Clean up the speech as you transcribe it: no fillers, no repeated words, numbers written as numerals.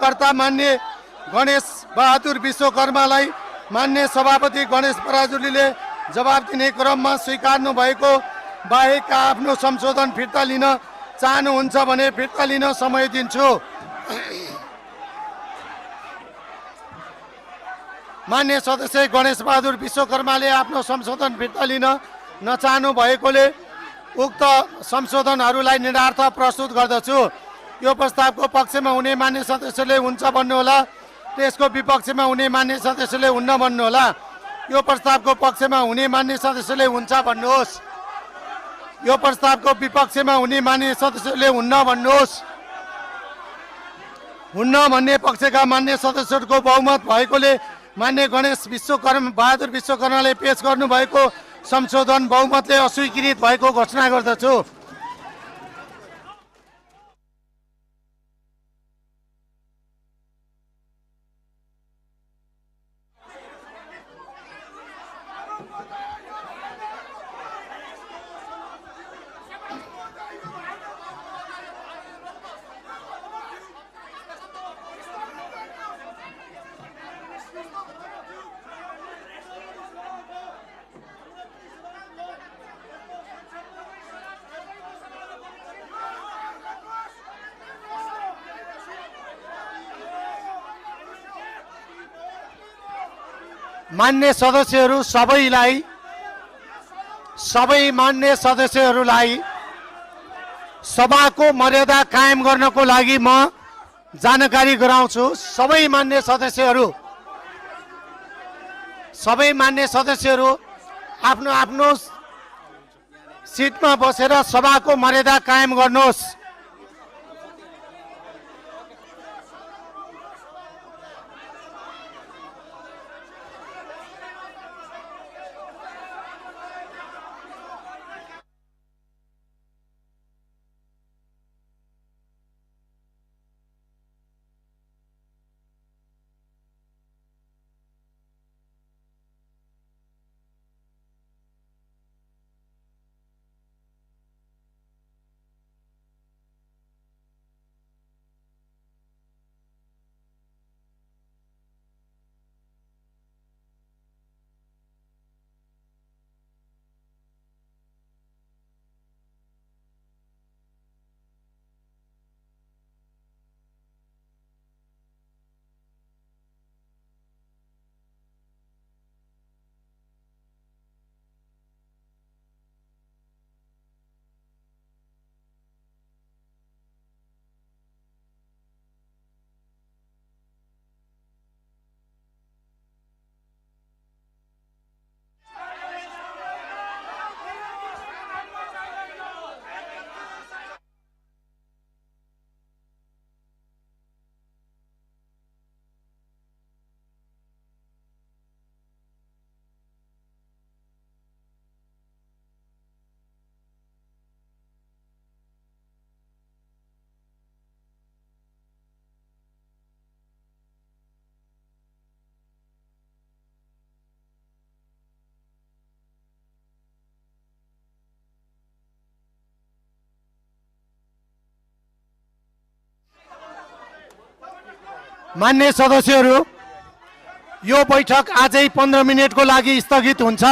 कर्ता मान्य गणेश बहादुर विश्वकर्मालाई मान्य सभापति गणेश पराजुलीले जवाब दिने क्रममा स्वीकार्नु भएको बाहेक आफ्नो संशोधन फिर्ता लिन चाहनुहुन्छ भने फिर्ता लिन समय दिन्छु। मान्य सदस्य गणेश बहादुर विश्वकर्माले आफ्नो संशोधन फिर्ता लिन नचाहनु भएकोले उक्त संशोधनहरूलाई निरार्थ प्रस्तुत गर्दछु। यो प्रस्तावको पक्षमा हुने मान्य सदस्यले हुन्छ भन्नुहोला, त्यसको विपक्षमा हुने मान्य सदस्यले हुन्न भन्नुहोला। यो प्रस्तावको पक्षमा हुने मान्य सदस्यले हुन्छ भन्नुहोस्, यो प्रस्तावको विपक्षमा हुने मान्य सदस्यले हुन्न भन्नुहोस्। हुन्न भन्ने पक्षका मान्य सदस्यहरूको बहुमत भएकोले मान्य गणेश बहादुर विश्वकर्माले पेश गर्नुभएको संशोधन बहुमतले अस्वीकृत भएको घोषणा गर्दछु। मान्य सदस्यहरू सबै मान्य सदस्यहरूलाई सभाको मर्यादा कायम गर्नको लागि म जानकारी गराउँछु। सबै मान्य सदस्यहरू आफ्नो आफ्नो सिटमा बसेर सभाको मर्यादा कायम गर्नुहोस्। मान्य सदस्यहरू, यो बैठक आजै 15 मिनेटको लागि स्थगित हुन्छ।